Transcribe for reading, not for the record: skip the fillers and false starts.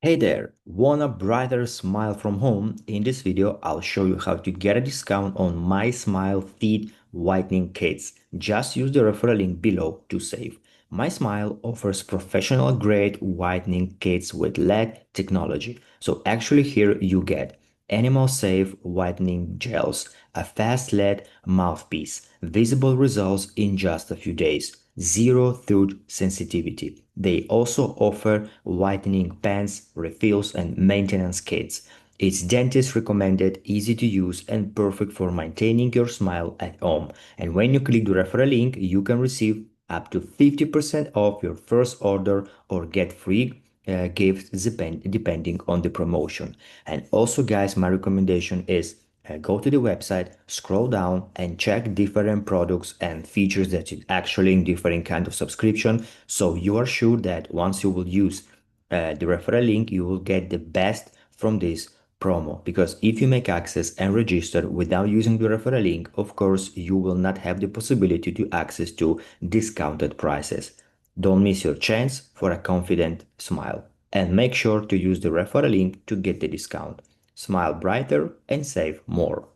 Hey there, want a brighter smile from home? In this video, I'll show you how to get a discount on MySmile teeth whitening kits. Just use the referral link below to save. MySmile offers professional grade whitening kits with LED technology. So actually here you get animal safe whitening gels, a fast LED mouthpiece, visible results in just a few days, zero tooth sensitivity. They also offer whitening pens, refills, and maintenance kits. It's dentist recommended, easy to use, and perfect for maintaining your smile at home. And when you click the referral link, you can receive up to 50% off your first order or get free gifts depending on the promotion. And also, guys, my recommendation is go to the website, scroll down, and check different products and features that is actually in different kind of subscription. So you are sure that once you will use the referral link, you will get the best from this promo. Because if you make access and register without using the referral link, of course, you will not have the possibility to access to discounted prices. Don't miss your chance for a confident smile. And make sure to use the referral link to get the discount. Smile brighter and save more.